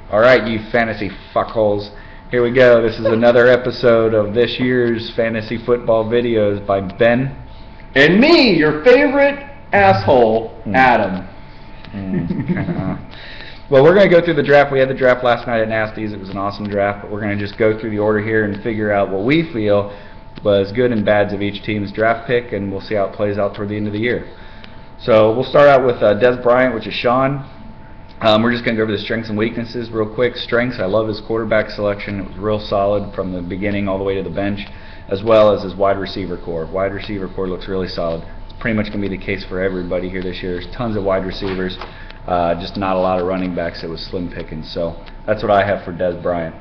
All right, you fantasy fuckholes. Here we go. This is another episode of this year's fantasy football videos by Ben. And me, your favorite asshole, Adam. Well, we're going to go through the draft. We had the draft last night at Nasty's. It was an awesome draft, but we're going to just go through the order here and figure out what we feel was good and bads of each team's draft pick, and we'll see how it plays out toward the end of the year. So we'll start out with Dez Bryant, which is Sean. We're just going to go over the strengths and weaknesses real quick. Strengths, I love his quarterback selection. It was real solid from the beginning all the way to the bench, as well as his wide receiver core. Wide receiver core looks really solid. It's pretty much going to be the case for everybody here this year. There's tons of wide receivers, just not a lot of running backs. It was slim pickings. So that's what I have for Dez Bryant.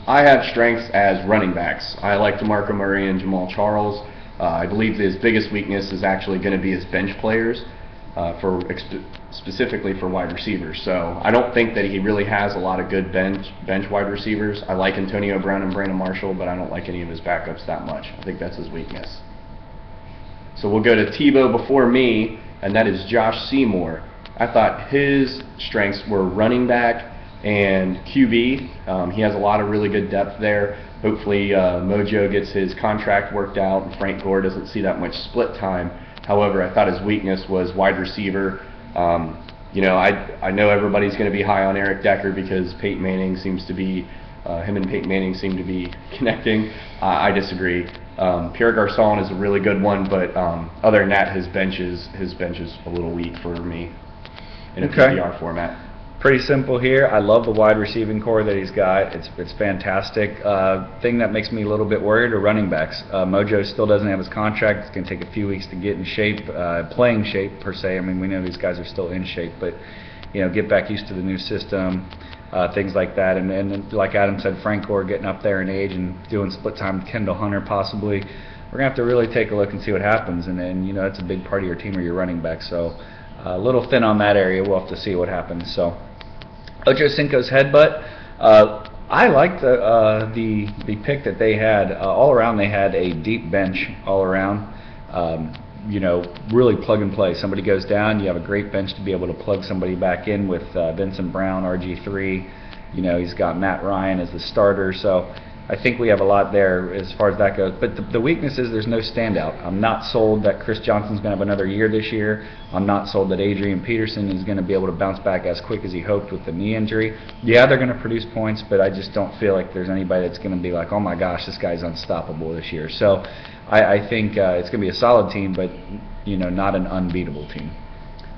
I have strengths as running backs. I like DeMarco Murray and Jamal Charles. I believe his biggest weakness is actually going to be his bench players, specifically for wide receivers. So I don't think that he really has a lot of good bench wide receivers. I like Antonio Brown and Brandon Marshall, but I don't like any of his backups that much. I think that's his weakness. So we'll go to Tebow before me, and that is Josh Seymour. I thought his strengths were running back and QB. He has a lot of really good depth there. Hopefully Mojo gets his contract worked out and Frank Gore doesn't see that much split time. However, I thought his weakness was wide receiver. I know everybody's going to be high on Eric Decker because Peyton Manning seems to be, him and Peyton Manning seem to be connecting. I disagree. Pierre Garçon is a really good one, but other than that, his bench is a little weak for me in a PPR format. Pretty simple here. I love the wide receiving core that he's got. It's fantastic. Thing that makes me a little bit worried are running backs. Mojo still doesn't have his contract. It's going to take a few weeks to get in shape, playing shape per se. I mean, we know these guys are still in shape, but get back used to the new system, things like that. And like Adam said, Frank Gore getting up there in age and doing split time with Kendall Hunter possibly. We're going to have to really take a look and see what happens. And that's a big part of your team or your running back. So a little thin on that area. We'll have to see what happens. So Ocho Cinco's headbutt. I like the pick that they had. All around, they had a deep bench all around. Really plug and play. Somebody goes down, you have a great bench to be able to plug somebody back in with Vincent Brown, RG3. He's got Matt Ryan as the starter. So I think we have a lot there as far as that goes. But the weakness is there's no standout. I'm not sold that Chris Johnson's going to have another year this year. I'm not sold that Adrian Peterson is going to be able to bounce back as quick as he hoped with the knee injury. Yeah, they're going to produce points, but I just don't feel like there's anybody that's going to be like, oh my gosh, this guy's unstoppable this year. So I think it's going to be a solid team, but not an unbeatable team.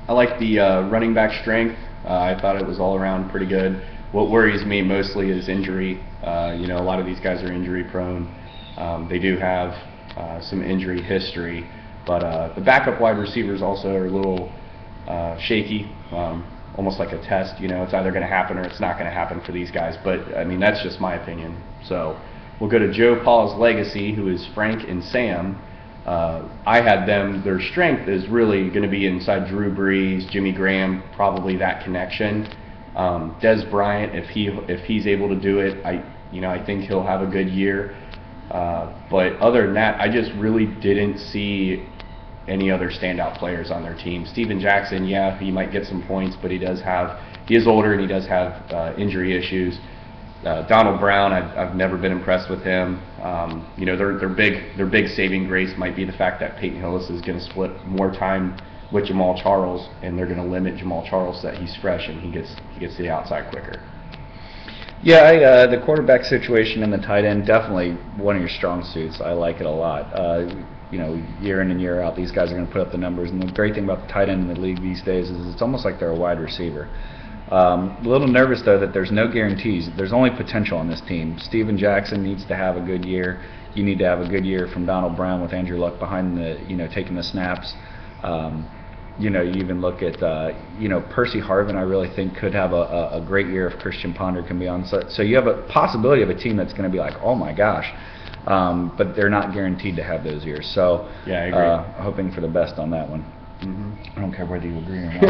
I like the running back strength. I thought it was all around pretty good. What worries me mostly is injury. A lot of these guys are injury prone. They do have some injury history, but the backup wide receivers also are a little shaky, almost like a test. It's either going to happen or it's not going to happen for these guys. But I mean, that's just my opinion. So we'll go to Joe Paul's legacy, who is Frank and Sam. I had them. Their strength is really going to be inside Drew Brees, Jimmy Graham, probably that connection. Dez Bryant, if he's able to do it, I think he'll have a good year. But other than that, I just really didn't see any other standout players on their team. Steven Jackson, yeah, he might get some points, but he is older and he does have injury issues. Donald Brown, I've never been impressed with him. Their big saving grace might be the fact that Peyton Hillis is going to split more time with Jamal Charles, and they're going to limit Jamal Charles so that he's fresh and he gets to the outside quicker. Yeah, the quarterback situation and the tight end, definitely one of your strong suits. I like it a lot. Year in and year out, these guys are going to put up the numbers. And the great thing about the tight end in the league these days is it's almost like they're a wide receiver. A little nervous, though, that there's no guarantees. There's only potential on this team. Steven Jackson needs to have a good year. You need to have a good year from Donald Brown with Andrew Luck behind taking the snaps. You even look at, Percy Harvin, I really think could have a great year if Christian Ponder can be on. So you have a possibility of a team that's going to be like, oh my gosh. But they're not guaranteed to have those years. So yeah, I agree. Hoping for the best on that one. I don't care whether you agree or not.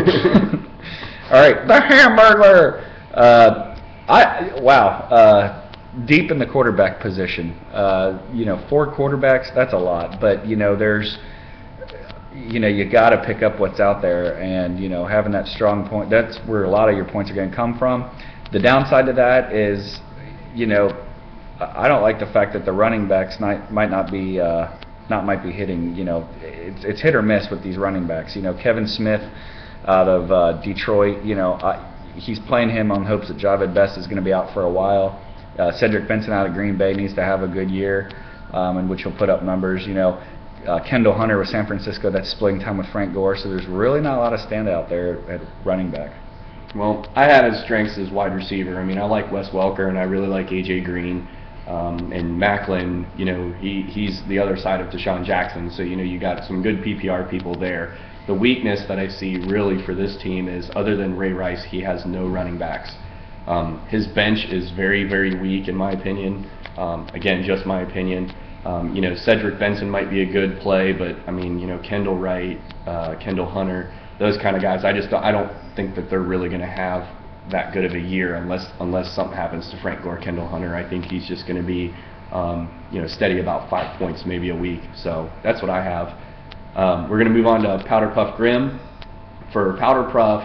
All right, the Hamburglar. Deep in the quarterback position. 4 quarterbacks, that's a lot. But, there's you got to pick up what's out there, and having that strong point, that's where a lot of your points are going to come from. The downside to that is, you know, I don't like the fact that the running backs might not be hitting. You know, it's hit or miss with these running backs. You know, Kevin Smith out of Detroit. You know, he's playing him on hopes that Javed Best is going to be out for a while. Cedric Benson out of Green Bay needs to have a good year, in which he'll put up numbers. You know, Kendall Hunter with San Francisco, that's splitting time with Frank Gore. So there's really not a lot of standout there at running back. Well, I had his strengths as wide receiver. I mean, I like Wes Welker and I really like A.J. Green. And Macklin, you know, he's the other side of Deshaun Jackson, so, you know, you got some good PPR people there. The weakness that I see really for this team is, other than Ray Rice, he has no running backs. His bench is very, very weak in my opinion. Again, just my opinion. You know, Cedric Benson might be a good play, but I mean, you know, Kendall Wright, Kendall Hunter, those kind of guys, I don't think that they're really going to have that good of a year unless something happens to Frank Gore, Kendall Hunter. I think he's just going to be you know, steady about 5 points maybe a week. So that's what I have. We're going to move on to Powder Puff Grim. For Powder Puff,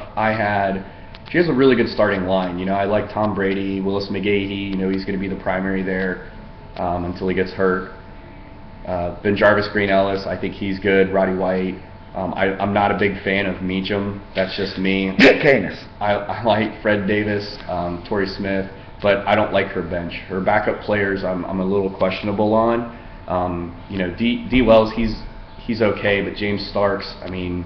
she has a really good starting line. You know, I like Tom Brady, Willis McGahee. You know, he's going to be the primary there until he gets hurt. Ben Jarvis, Green Ellis, I think he's good. Roddy White. I'm not a big fan of Meacham. That's just me. Canis. I like Fred Davis, Torrey Smith, but I don't like her bench. Her backup players, I'm a little questionable on. You know, D. Wells, he's okay, but James Starks, I mean,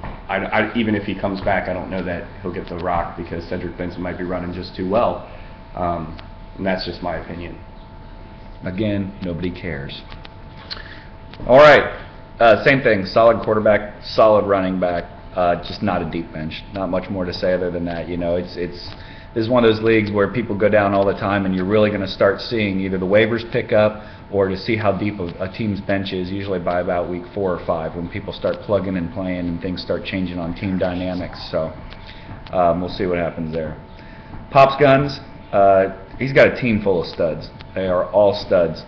even if he comes back, I don't know that he'll get the rock because Cedric Benson might be running just too well, and that's just my opinion. Again, nobody cares. All right. Same thing, solid quarterback, solid running back, just not a deep bench. Not much more to say other than that. You know, this is one of those leagues where people go down all the time, and you're really going to start seeing either the waivers pick up or to see how deep a team's bench is, usually by about week 4 or 5, when people start plugging and playing and things start changing on team dynamics. So we'll see what happens there. Pop's Guns, he's got a team full of studs. They are all studs.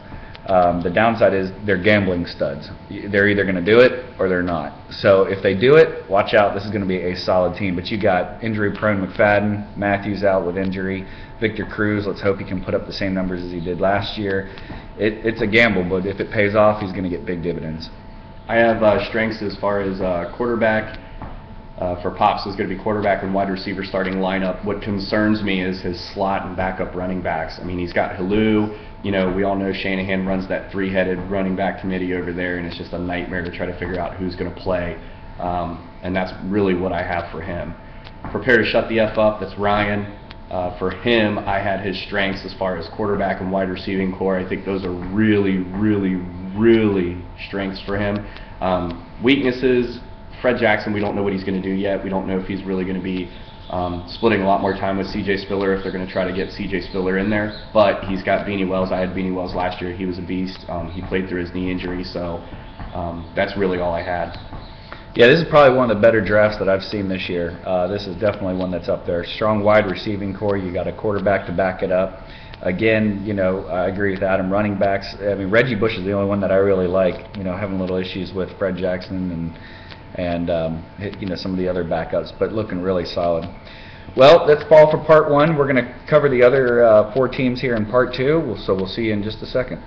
The downside is they're gambling studs. They're either going to do it or they're not. So if they do it, watch out. This is going to be a solid team. But you got injury-prone McFadden, Matthews out with injury, Victor Cruz. Let's hope he can put up the same numbers as he did last year. It's a gamble, but if it pays off, he's going to get big dividends. I have strengths as far as quarterback. For Pops, is going to be quarterback and wide receiver starting lineup. What concerns me is his slot and backup running backs. I mean, he's got Halou. You know, we all know Shanahan runs that 3-headed running back committee over there, and it's just a nightmare to try to figure out who's going to play. And that's really what I have for him. Prepare to shut the F up, that's Ryan. For him, I had his strengths as far as quarterback and wide receiving core. I think those are really, really, really strengths for him. Weaknesses, Fred Jackson, we don't know what he's going to do yet. We don't know if he's really going to be splitting a lot more time with C.J. Spiller, if they're going to try to get C.J. Spiller in there. But he's got Beanie Wells. I had Beanie Wells last year. He was a beast. He played through his knee injury, so that's really all I had. Yeah, this is probably one of the better drafts that I've seen this year. This is definitely one that's up there. Strong wide receiving core. You got a quarterback to back it up. Again, you know, I agree with Adam. Running backs. I mean, Reggie Bush is the only one that I really like. You know, having little issues with Fred Jackson and you know, some of the other backups, but looking really solid. Well, that's all for part 1. We're going to cover the other 4 teams here in part 2. So we'll see you in just a second.